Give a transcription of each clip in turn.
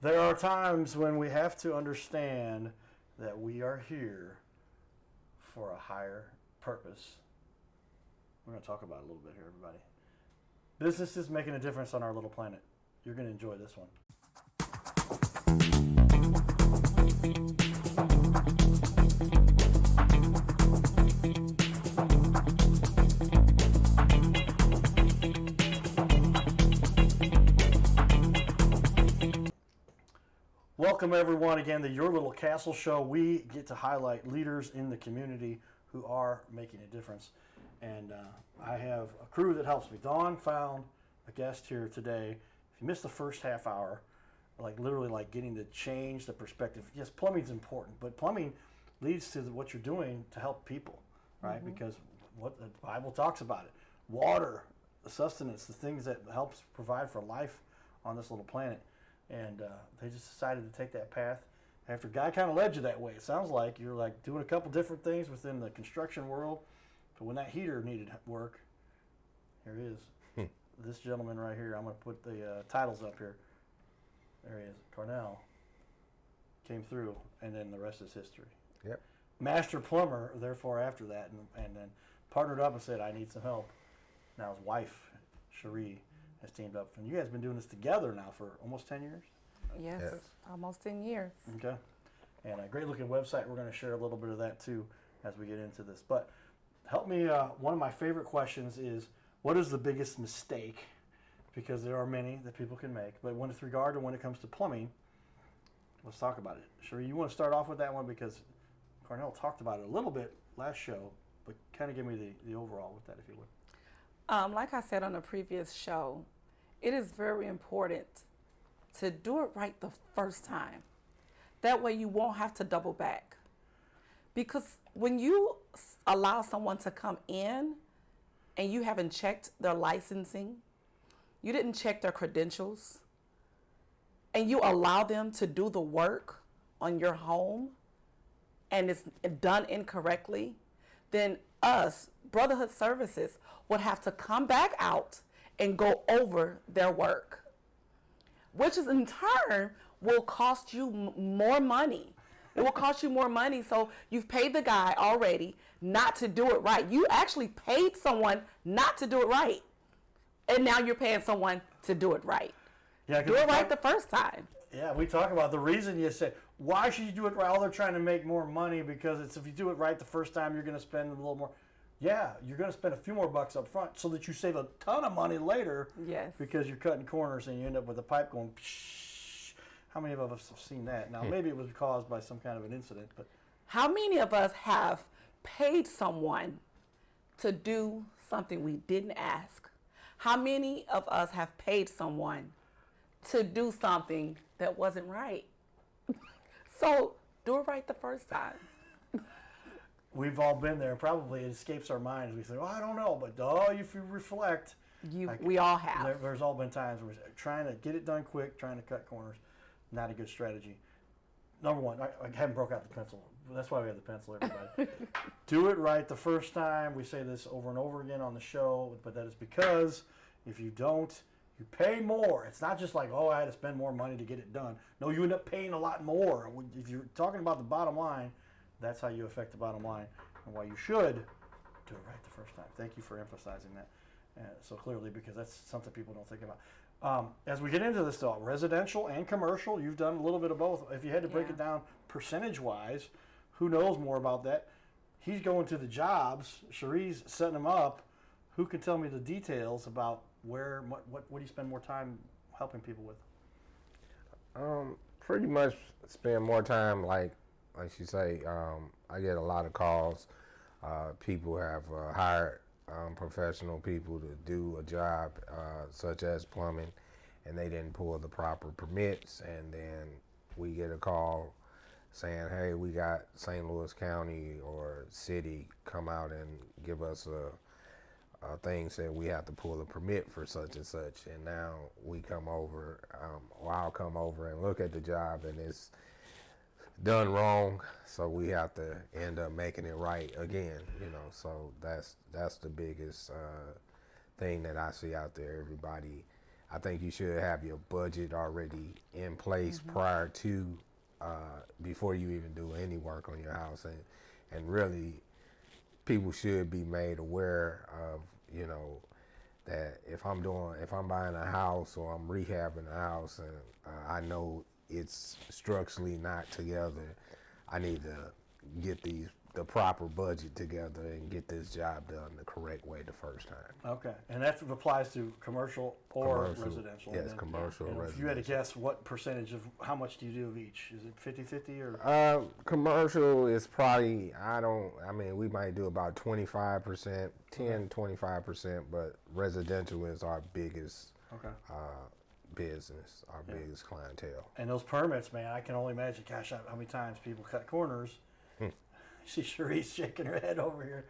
There are times when we have to understand that we are here for a higher purpose. We're going to talk about it a little bit here, everybody. Business is making a difference on our little planet. You're going to enjoy this one. Welcome everyone again to Your Little Castle Show. We get to highlight leaders in the community who are making a difference. And I have a crew that helps me. Dawn found a guest here today. If you missed the first half hour, literally getting to change the perspective. Yes, plumbing's important, but plumbing leads to what you're doing to help people, right? Mm-hmm. Because what the Bible talks about it. Water, the sustenance, the things that helps provide for life on this little planet. And they just decided to take that path after God kind of led you that way. It sounds like you're doing a couple different things within the construction world. But when that heater needed work, here he is. This gentleman right here, I'm going to put the titles up here. There he is. Carnell came through, and then the rest is history. Yep. Master plumber, therefore, after that, and then partnered up and said, I need some help. Now his wife, Sharee, has teamed up. And you guys have been doing this together now for almost 10 years? Yes. Almost 10 years. Okay. And a great looking website. We're going to share a little bit of that too as we get into this. But help me, one of my favorite questions is, what is the biggest mistake? Because there are many that people can make. But when it comes to plumbing, let's talk about it. Sheree, you want to start off with that one? Because Carnell talked about it a little bit last show, but kind of give me the overall with that, if you would. Like I said on the previous show, it is very important to do it right the first time. That way you won't have to double back. Because when you allow someone to come in and you haven't checked their licensing, you didn't check their credentials, and you allow them to do the work on your home and it's done incorrectly, then us, Brotherhood Services, would have to come back out and go over their work, which is in turn will cost you more money. It will cost you more money. So you've paid the guy already not to do it right. You actually paid someone not to do it right. And now you're paying someone to do it right. Yeah, do it right the first time. Yeah, we talk about the reason you said, why should you do it right? Oh, they're trying to make more money because if you do it right the first time, you're going to spend a little more. Yeah, you're going to spend a few more bucks up front so that you save a ton of money later. Yes. Because you're cutting corners and you end up with a pipe going psh. How many of us have seen that? Now, maybe it was caused by some kind of an incident, but how many of us have paid someone to do something we didn't ask? How many of us have paid someone to do something that wasn't right? So do it right the first time. We've all been there. Probably it escapes our minds. We say, I don't know. But if you reflect. We all have. There's all been times where we're trying to get it done quick, trying to cut corners. Not a good strategy. Number one, I haven't broke out the pencil. That's why we have the pencil, everybody. Do it right the first time. We say this over and over again on the show, but that is because if you don't, you pay more. It's not just I had to spend more money to get it done. No, you end up paying a lot more. If you're talking about the bottom line, that's how you affect the bottom line and why you should do it right the first time. Thank you for emphasizing that so clearly, because that's something people don't think about. As we get into this, though, residential and commercial, you've done a little bit of both. If you had to break it down percentage-wise, who knows more about that? He's going to the jobs. Sharee's setting them up. Who can tell me the details about what do you spend more time helping people with? Pretty much spend more time, like you say, I get a lot of calls. People have hired professional people to do a job such as plumbing, and they didn't pull the proper permits, and then we get a call saying, hey, we got St. Louis County or city come out and give us a thing saying we have to pull a permit for such and such, and now we come over, or I'll come over and look at the job, and it's done wrong, so we have to end up making it right again, so that's the biggest thing that I see out there. Everybody I think you should have your budget already in place prior to, before you even do any work on your house. And really, people should be made aware of, you know, that if I'm buying a house or I'm rehabbing a house and I know it's structurally not together, I need to get the proper budget together and get this job done the correct way the first time. Okay, and that applies to commercial or Commercial, residential. yes, And then, commercial, if you had to residential. guess, what percentage of how much do you do of each? Is it 50-50 or? Commercial is probably, we might do about 25%, 25%, but residential is our biggest Okay. business, our biggest clientele. And those permits, man, I can only imagine, gosh, how many times people cut corners. You see Sharee's shaking her head over here.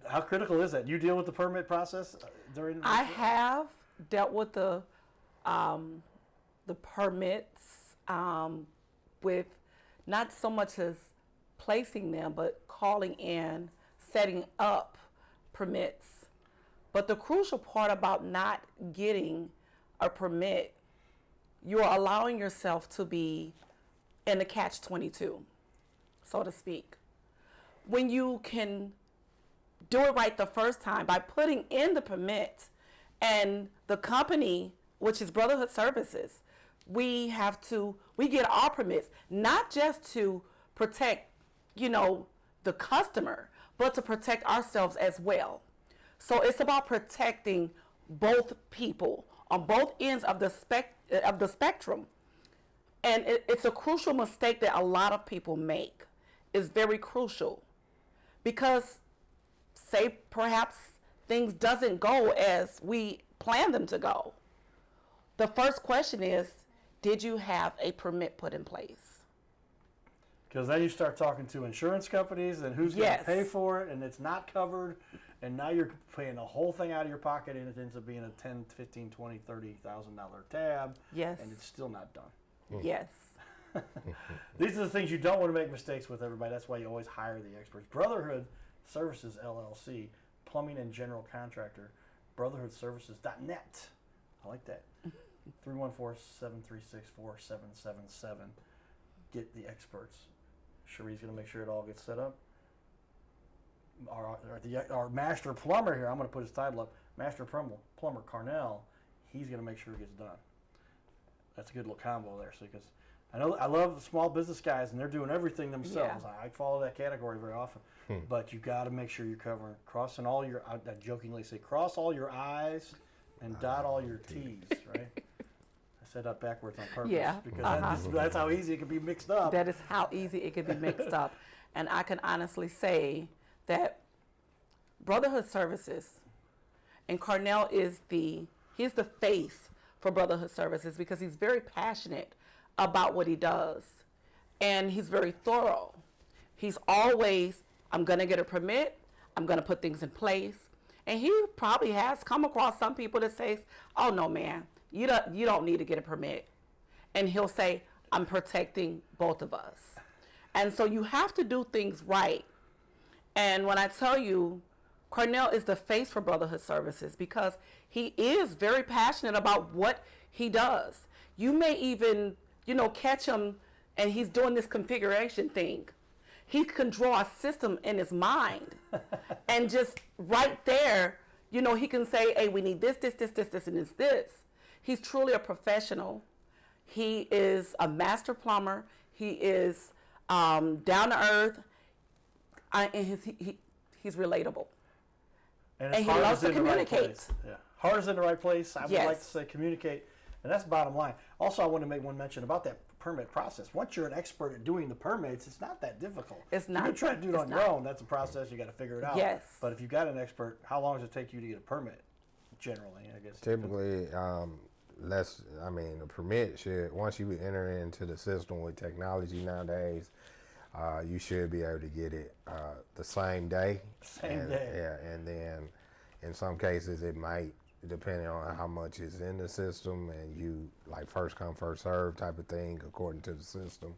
How critical is that? You deal with the permit process during? I have dealt with the permits with not so much as placing them, but calling in, setting up permits. But the crucial part about not getting a permit, you're allowing yourself to be in a catch-22, so to speak. When you can do it right the first time by putting in the permit, and the company, which is Brotherhood Services, we get our permits, not just to protect, the customer, but to protect ourselves as well. So it's about protecting both people on both ends of the spectrum. And it's a crucial mistake that a lot of people make. It's very crucial. Because say perhaps things doesn't go as we plan them to go. The first question is, did you have a permit put in place? Because then you start talking to insurance companies and who's going to pay for it, and it's not covered, and now you're paying the whole thing out of your pocket, and it ends up being a $10,000, $15,000, $20,000, $30,000 tab. Yes. And it's still not done. Yes. These are the things you don't want to make mistakes with, everybody. That's why you always hire the experts. Brotherhood Services, LLC, plumbing and general contractor, brotherhoodservices.net. I like that. 314-736-4777. Get the experts. Sharee's going to make sure it all gets set up. Our master plumber here, I'm going to put his title up, Master Plumber Carnell, he's going to make sure it gets done. That's a good little combo there. So, because I love the small business guys, and they're doing everything themselves. Yeah. I follow that category very often. But you got to make sure you're crossing all your, I jokingly say, cross all your I's and dot all your T's, right? I said that backwards on purpose. Yeah. Because that's how easy it can be mixed up. That is how easy it can be mixed up. And I can honestly say that Brotherhood Services, and Carnell he's the face for Brotherhood Services because he's very passionate about what he does. And he's very thorough. He's always, I'm going to get a permit, I'm going to put things in place. And he probably has come across some people that says, oh no, man, you don't need to get a permit. And he'll say, I'm protecting both of us. And so you have to do things right. And when I tell you, Carnell is the face for Brotherhood Services because he is very passionate about what he does. You may even, catch him and he's doing this configuration thing. He can draw a system in his mind and just right there, he can say, hey, we need this, and this. He's truly a professional. He is a master plumber. He is down to earth. And he's relatable. And he loves to communicate. Right, yeah. Heart is in the right place. I would like to say communicate. And that's the bottom line. Also, I want to make one mention about that permit process. Once you're an expert at doing the permits, it's not that difficult. It's not. You can try to do it on your own. That's a process. You got to figure it out. Yes. But if you've got an expert, how long does it take you to get a permit? Generally, I guess. Typically, the permit should, once you enter into the system with technology nowadays, you should be able to get it the same day. Same day. Yeah, and then in some cases it might, depending on how much is in the system, and you like first come first serve type of thing according to the system,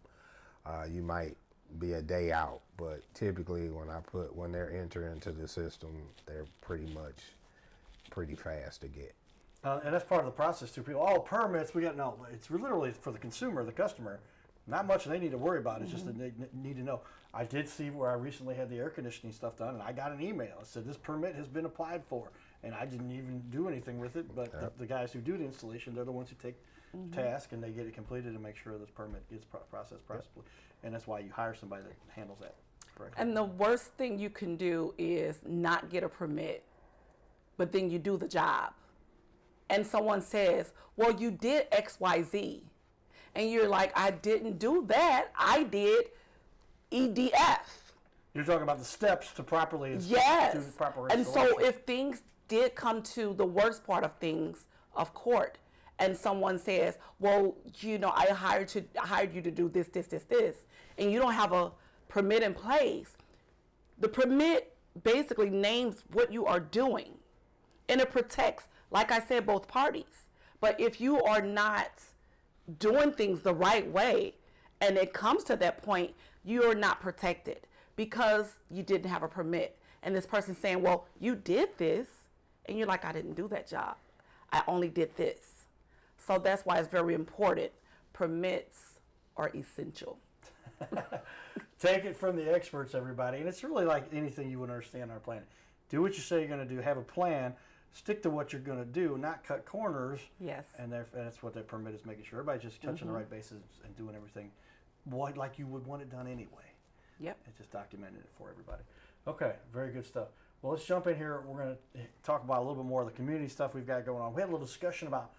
you might be a day out. But typically when they're entering into the system, they're pretty fast to get. And that's part of the process too. People, permits, we got no. It's literally for the consumer, the customer. Not much they need to worry about. It's just that they need to know. I did see where I recently had the air conditioning stuff done, and I got an email. It said this permit has been applied for, and I didn't even do anything with it. But the guys who do the installation, they're the ones who take task and they get it completed and make sure this permit gets processed properly. And that's why you hire somebody that handles that correctly. And the worst thing you can do is not get a permit, but then you do the job. And someone says, well, you did X, Y, Z. And you're like, I didn't do that. I did EDF. You're talking about the steps to properly Yes. do the proper And installation. so if things did come to the worst part of things, of court, and someone says, well, I hired you to do this, and you don't have a permit in place, the permit basically names what you are doing. And it protects, like I said, both parties. But if you are not doing things the right way, and it comes to that point, you are not protected because you didn't have a permit. And this person's saying, well, you did this, and you're like, I didn't do that job. I only did this. So that's why it's very important. Permits are essential. Take it from the experts, everybody. And it's really like anything you would understand on our planet. Do what you say you're going to do. Have a plan. Stick to what you're going to do, not cut corners. Yes. And that's what that permit is, making sure everybody's just touching the right bases and doing everything like you would want it done anyway. Yep. It's just documenting it for everybody. Okay, very good stuff. Well, let's jump in here. We're going to talk about a little bit more of the community stuff we've got going on. We had a little discussion about,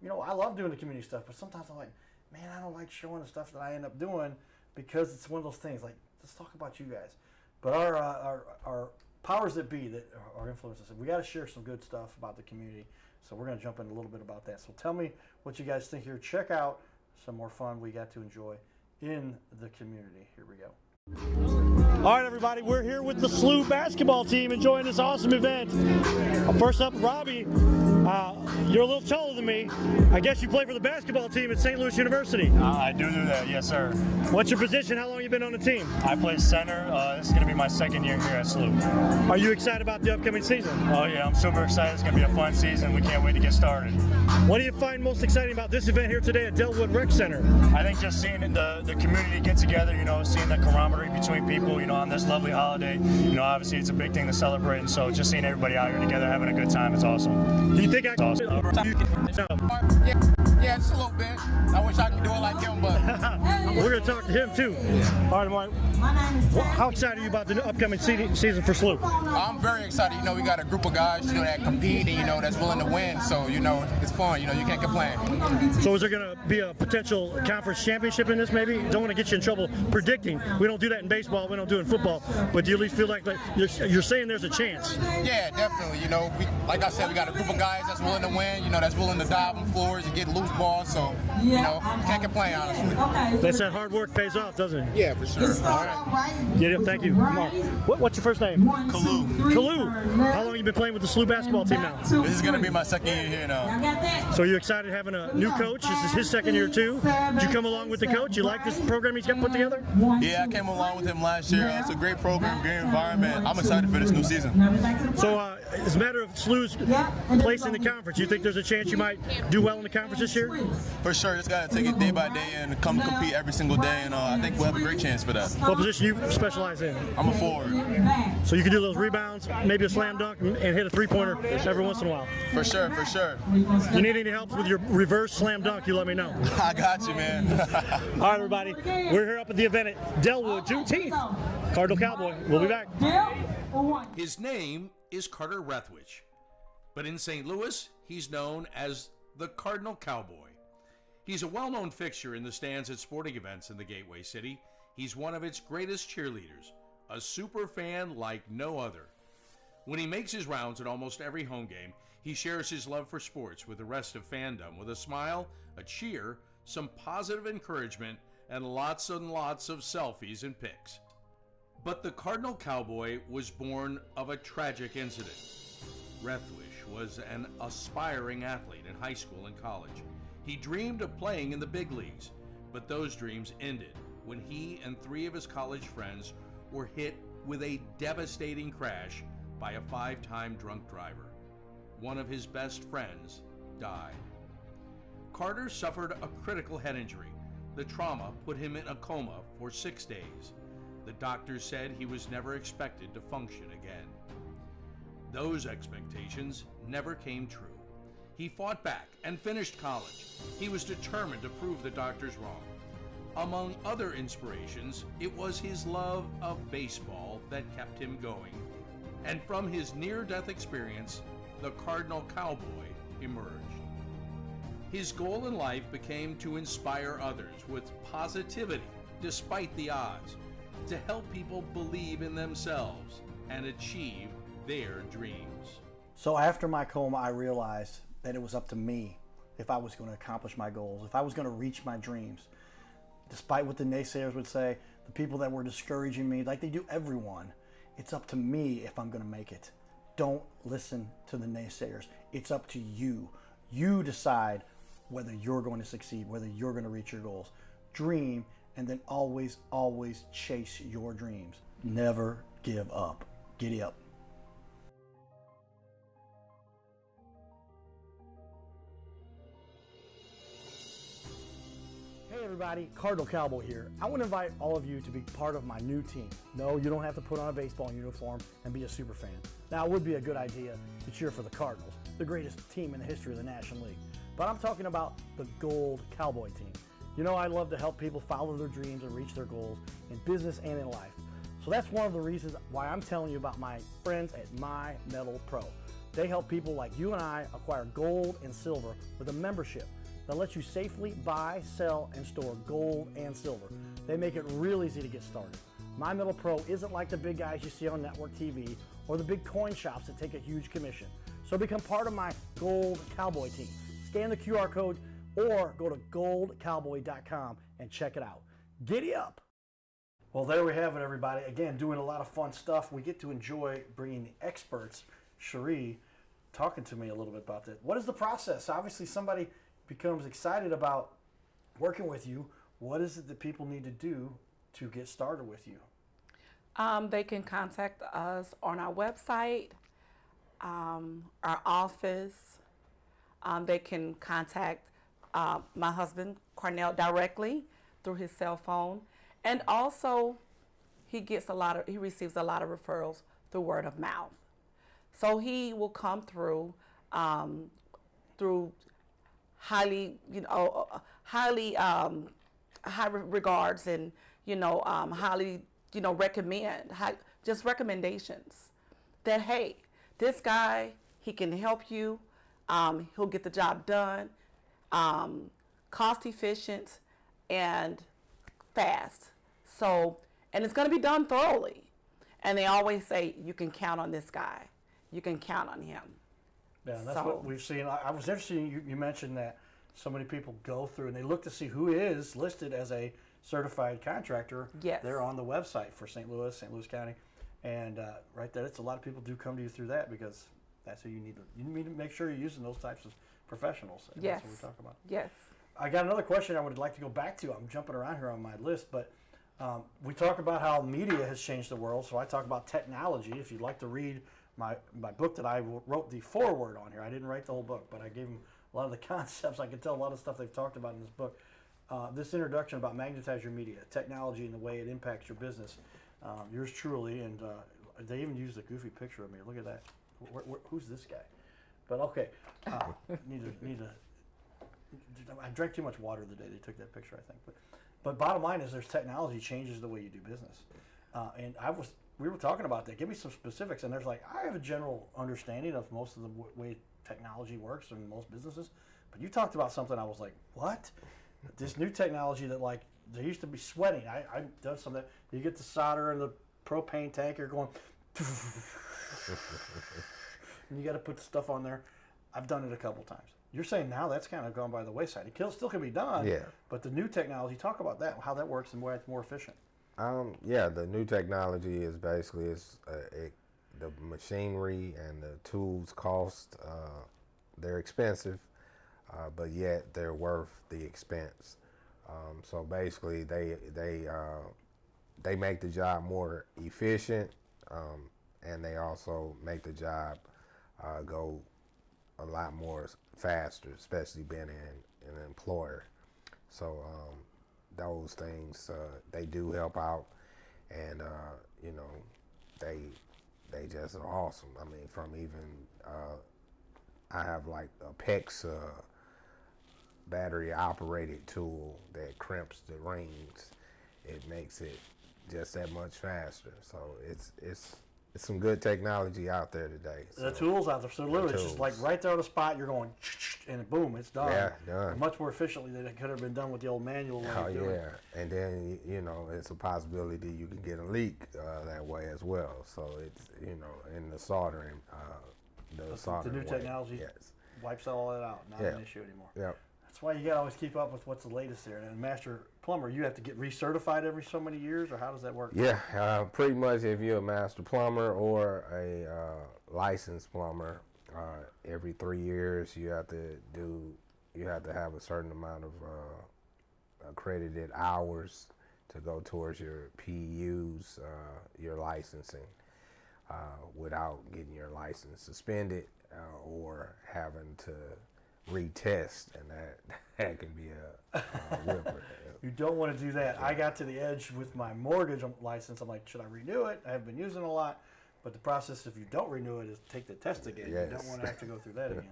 I love doing the community stuff, but sometimes I'm like, man, I don't like showing the stuff that I end up doing because it's one of those things. Like, let's talk about you guys. But our powers that be that are influencers, we got to share some good stuff about the community. So we're going to jump in a little bit about that. So tell me what you guys think here. Check out some more fun we got to enjoy in the community. Here we go. All right, everybody, we're here with the SLU basketball team enjoying this awesome event. First up, Robbie, you're a little taller than me. I guess you play for the basketball team at St. Louis University. I do that, yes, sir. What's your position? How long have you been on the team? I play center. This is going to be my second year here at SLU. Are you excited about the upcoming season? Oh, yeah, I'm super excited. It's going to be a fun season. We can't wait to get started. What do you find most exciting about this event here today at Delwood Rec Center? I think just seeing the community get together, seeing the camaraderie between people, on this lovely holiday. Obviously it's a big thing to celebrate, and so just seeing everybody out here together having a good time, it's awesome. Do you think Awesome. Yeah, just a little bit. I wish I could do it like him, but we're going to talk to him too. All right, Mark. How excited are you about the upcoming season for SLU? I'm very excited. We got a group of guys, that compete and that's willing to win. So it's fun. You can't complain. So is there going to be a potential conference championship in this? Maybe don't want to get you in trouble predicting. We don't do that in baseball. We don't do it in football. But do you at least feel like you're saying there's a chance? Yeah, definitely. Like I said, we got a group of guys that's willing to win. That's willing to dive on floors and get loose balls. So can't complain, honestly. That's that hard work pays off, doesn't it? Yeah, for sure. All right. Yeah, thank you. Mark. What's your first name? Kalu. Kalu. How long have you been playing with the SLU basketball team now? This is going to be my second year here now. So are you excited having a new coach? This is his second year too. Did you come along with the coach? You like this program he's got put together? Yeah, I came along with him last year. It's a great program, great environment. I'm excited for this new season. So as a matter of SLU's place in the conference, you think there's a chance you might do well in the conference this year? For sure, just got to take it day by day and come compete every single day, and I think we'll have a great chance for that. What position you specialize in? I'm a forward. So you can do those rebounds, maybe a slam dunk, and hit a three-pointer every once in a while. For sure, for sure. If you need any help with your reverse slam dunk, you let me know. I got you, man. All right, everybody. We're here up at the event at Delwood, Juneteenth. Cardinal Cowboy. We'll be back. His name is Carter Rathwich, but in St. Louis, he's known as the Cardinal Cowboy. He's a well-known fixture in the stands at sporting events in the Gateway City. He's one of its greatest cheerleaders, a super fan like no other. When he makes his rounds at almost every home game, he shares his love for sports with the rest of fandom with a smile, a cheer, some positive encouragement, and lots and lots of selfies and pics. But the Cardinal Cowboy was born of a tragic incident. Rathwich was an aspiring athlete in high school and college. He dreamed of playing in the big leagues, but those dreams ended when he and 3 of his college friends were hit with a devastating crash by a 5-time drunk driver. One of his best friends died. Carter suffered a critical head injury. The trauma put him in a coma for 6 days. The doctors said he was never expected to function again. Those expectations never came true. He fought back and finished college. He was determined to prove the doctors wrong. Among other inspirations, it was his love of baseball that kept him going. And from his near-death experience, the Cardinal Cowboy emerged. His goal in life became to inspire others with positivity despite the odds, to help people believe in themselves and achieve their dreams. So after my coma, I realized that it was up to me if I was going to accomplish my goals, if I was going to reach my dreams. Despite what the naysayers would say, the people that were discouraging me, like they do everyone, it's up to me if I'm going to make it. Don't listen to the naysayers. It's up to you. You decide whether you're going to succeed, whether you're going to reach your goals. Dream, and then always, always chase your dreams. Never give up. Giddy up. Hey everybody, Cardinal Cowboy here. I want to invite all of you to be part of my new team. No, you don't have to put on a baseball uniform and be a super fan. Now, it would be a good idea to cheer for the Cardinals, the greatest team in the history of the National League. But I'm talking about the Gold Cowboy team. You know, I love to help people follow their dreams and reach their goals in business and in life. So that's one of the reasons why I'm telling you about my friends at My Metal Pro. They help people like you and I acquire gold and silver with a membership that lets you safely buy, sell, and store gold and silver. They make it real easy to get started. My Metal Pro isn't like the big guys you see on network TV or the big coin shops that take a huge commission. So become part of my Gold Cowboy team. Scan the QR code or go to goldcowboy.com and check it out. Giddy up! Well, there we have it, everybody. Again, doing a lot of fun stuff. We get to enjoy bringing the experts, Sharee, talking to me a little bit about that. What is the process? Obviously, somebody becomes excited about working with you. What is it that people need to do to get started with you? They can contact us on our website, our office. They can contact my husband, Carnell, directly through his cell phone. And also, he receives a lot of referrals through word of mouth. So he will come through highly high regards and highly recommend just recommendations that, hey, this guy, he can help you, he'll get the job done, cost efficient and fast. So, and it's going to be done thoroughly. And they always say, you can count on this guy, you can count on him. Yeah, that's what we've seen. I was interested, you mentioned that so many people go through and they look to see who is listed as a certified contractor. Yes. They're on the website for St. Louis County. And right there, it's a lot of people do come to you through that because that's who you need to make sure you're using those types of professionals. And Yes. That's what we talk about. Yes. I got another question I would like to go back to. I'm jumping around here on my list, but we talk about how media has changed the world. So I talk about technology. If you'd like to read my book that I wrote the foreword on here, I didn't write the whole book, but I gave them a lot of the concepts. I can tell a lot of stuff they've talked about in this book. This introduction about magnetize your media, technology and the way it impacts your business. Yours truly, and they even used a goofy picture of me. Look at that. Who's this guy? But okay, I drank too much water the day they took that picture, I think. But bottom line is, there's technology changes the way you do business, and we were talking about that. Give me some specifics. And there's I have a general understanding of most of the way technology works in most businesses, but you talked about something I was like, what? This new technology that they used to be sweating. I've done some of that. You get the solder in the propane tank, you're going, and you got to put the stuff on there. I've done it a couple times. You're saying now that's kind of gone by the wayside. It still can be done, Yeah. But the new technology, talk about that, how that works and why it's more efficient. The new technology is basically the machinery and the tools cost. They're expensive, but yet they're worth the expense. So basically, they make the job more efficient, and they also make the job go a lot more faster, especially being an employer. So those things, they do help out, and you know, they just are awesome. I mean, from even I have like a PEX battery operated tool that crimps the rings. It makes it just that much faster. So it's some good technology out there today. The tools out there, so literally it's just like right there on the spot, you're going, and boom, it's done. Yeah, done. Much more efficiently than it could have been done with the old manual way of doing it. And then, you know, it's a possibility you can get a leak that way as well. So it's, you know, in the soldering, The new technology wipes all that out, not an issue anymore. Yep. That's why you got to always keep up with what's the latest there. And master plumber, you have to get recertified every so many years, or how does that work? Yeah, pretty much if you're a master plumber or a licensed plumber, every 3 years you have to have a certain amount of accredited hours to go towards your PUs, your licensing, without getting your license suspended or having to retest, and that can be a whipper. You don't want to do that. Yeah. I got to the edge with my mortgage license. I'm like, should I renew it? I have been using it a lot, but the process, if you don't renew it, is take the test again. Yes. You don't want to have to go through that again.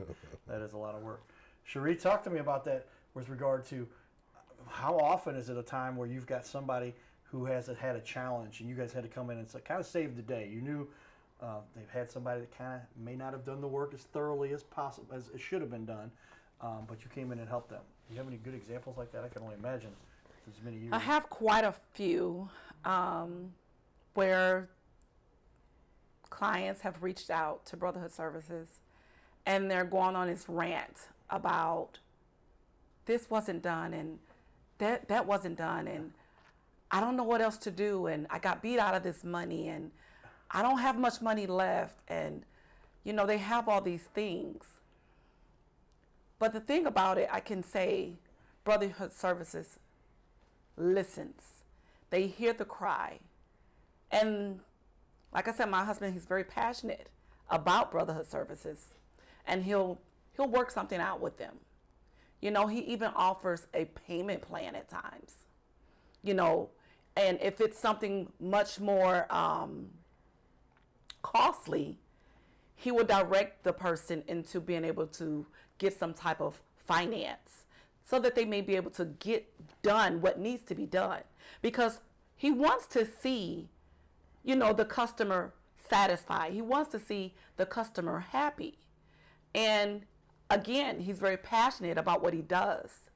That is a lot of work. Sharee, talk to me about that with regard to how often is it a time where you've got somebody who has had a challenge and you guys had to come in and kind of save the day. You knew they've had somebody that kind of may not have done the work as thoroughly as possible, as it should have been done, but you came in and helped them. Do you have any good examples like that? I can only imagine. As many years. I have quite a few where clients have reached out to Brotherhood Services and they're going on this rant about this wasn't done and that wasn't done and I don't know what else to do and I got beat out of this money and I don't have much money left, and you know, they have all these things. But the thing about it, I can say Brotherhood Services listens. They hear the cry. And like I said, my husband, he's very passionate about Brotherhood Services, and he'll work something out with them. You know, he even offers a payment plan at times. You know, and if it's something much more costly, he will direct the person into being able to get some type of finance so that they may be able to get done what needs to be done, because he wants to see, you know, the customer satisfied. He wants to see the customer happy. And again, he's very passionate about what he does,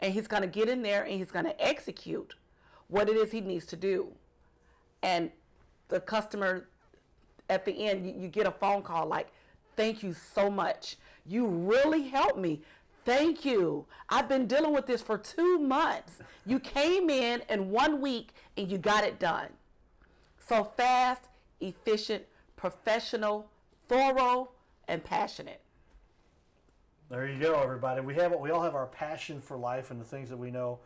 and he's going to get in there and he's going to execute what it is he needs to do. And the customer, at the end, you get a phone call like, thank you so much. You really helped me. Thank you. I've been dealing with this for 2 months. You came in 1 week and you got it done. So fast, efficient, professional, thorough, and passionate. There you go, everybody. We all have our passion for life and the things that we know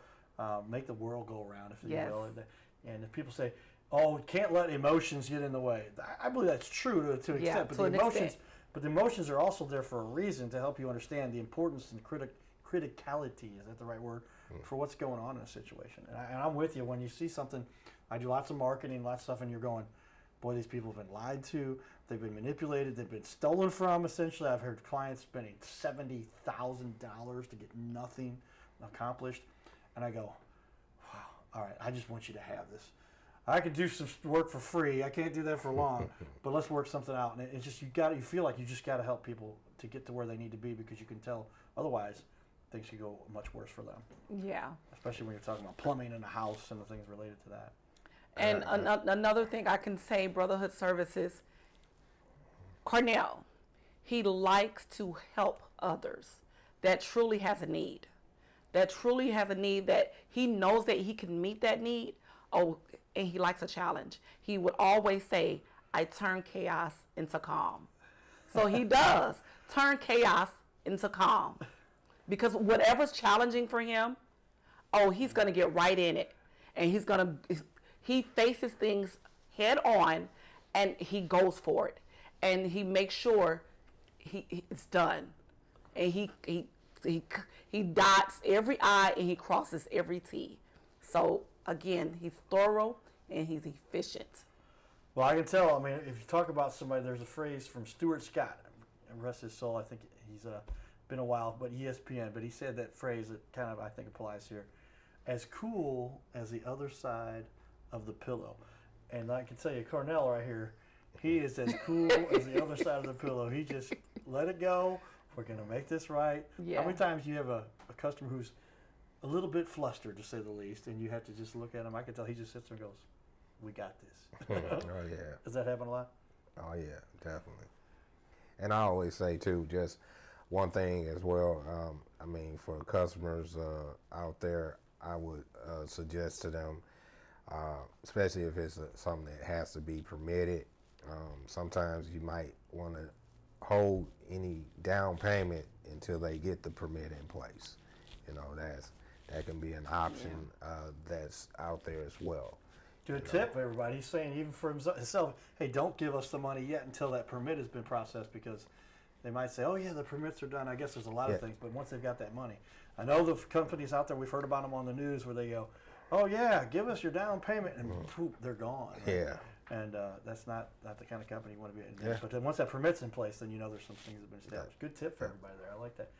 make the world go around, if you will. And if people say, oh, can't let emotions get in the way. I believe that's true to an extent. But the emotions are also there for a reason, to help you understand the importance and criticality, is that the right word, for what's going on in a situation. And I'm with you. When you see something, I do lots of marketing, lots of stuff, and you're going, boy, these people have been lied to, they've been manipulated, they've been stolen from, essentially. I've heard clients spending $70,000 to get nothing accomplished. And I go, wow, all right, I just want you to have this. I could do some work for free. I can't do that for long, but let's work something out. And it's just, you feel like you just got to help people to get to where they need to be, because you can tell otherwise things could go much worse for them. Yeah. Especially when you're talking about plumbing in a house and the things related to that. And another thing I can say, Brotherhood Services, Carnell, he likes to help others that truly has a need. That truly has a need, that he knows that he can meet that need. Oh, and he likes a challenge. He would always say, I turn chaos into calm. So he does turn chaos into calm, because whatever's challenging for him, oh, he's going to get right in it. And he faces things head on, and he goes for it. And he makes sure it's done. and he dots every I and he crosses every T. So again, he's thorough and he's efficient. Well, I can tell. I mean, if you talk about somebody, there's a phrase from Stuart Scott, and rest his soul. I think he's been a while, but ESPN. But he said that phrase that kind of I think applies here, as cool as the other side of the pillow. And I can tell you, Carnell right here, he is as cool as the other side of the pillow. He just let it go. We're gonna make this right. Yeah. How many times do you have a customer who's a little bit flustered, to say the least, and you have to just look at him? I can tell he just sits there and goes, "We got this." Oh yeah. Does that happen a lot? Oh yeah, definitely. And I always say too, just one thing as well. I mean, for customers out there, I would suggest to them, especially if it's something that has to be permitted. Sometimes you might want to hold any down payment until they get the permit in place. You know, that can be an option that's out there as well. Good tip for everybody. He's saying even for himself, hey, don't give us the money yet until that permit has been processed, because they might say, oh yeah, the permits are done. I guess there's a lot of things, but once they've got that money. I know the companies out there, we've heard about them on the news where they go, oh yeah, give us your down payment, and poof, they're gone. Right? Yeah. And that's not the kind of company you want to be in. But then once that permit's in place, then you know there's some things that have been established. Good tip for everybody there. I like that.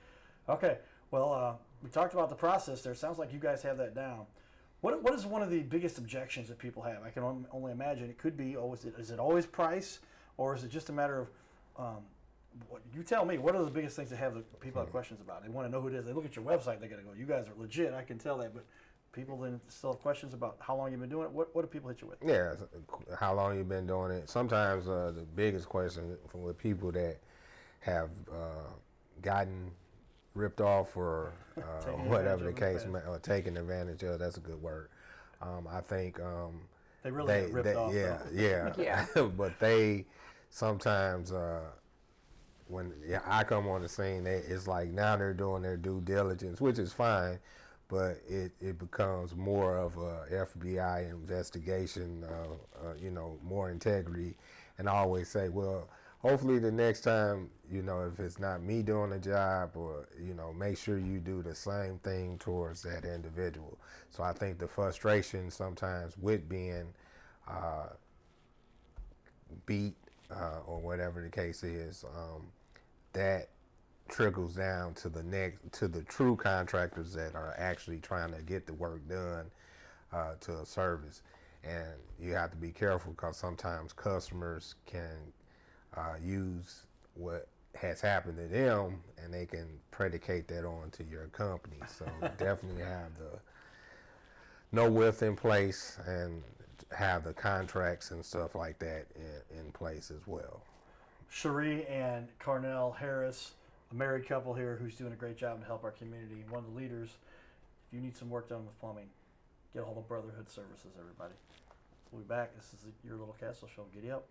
Okay, well, we talked about the process there. Sounds like you guys have that down. What is one of the biggest objections that people have? I can only imagine it could be, is it always price, or is it just a matter of, you tell me, what are the biggest things that people have questions about? They want to know who it is. They look at your website, they got to go, you guys are legit, I can tell that, but people then still have questions about how long you've been doing it. What do people hit you with? Yeah, how long you've been doing it. Sometimes the biggest question from with people that have gotten ripped off or whatever the case, or taken advantage of. That's a good word. I think they really get ripped off. Yeah. But they sometimes when I come on the scene, it's like now they're doing their due diligence, which is fine, but it becomes more of a FBI investigation, more integrity. And I always say, well, hopefully the next time, if it's not me doing the job, or, make sure you do the same thing towards that individual. So I think the frustration sometimes with being beat or whatever the case is, that trickles down to the true contractors that are actually trying to get the work done to a service. And you have to be careful, because sometimes customers can use what has happened to them, and they can predicate that on to your company. So definitely have the no with in place, and have the contracts and stuff like that in place as well. Sharee and Carnell Harris, a married couple here who's doing a great job to help our community. One of the leaders. If you need some work done with plumbing, get a hold of Brotherhood Services, everybody. We'll be back. This is your Little Castle Show. Giddy up.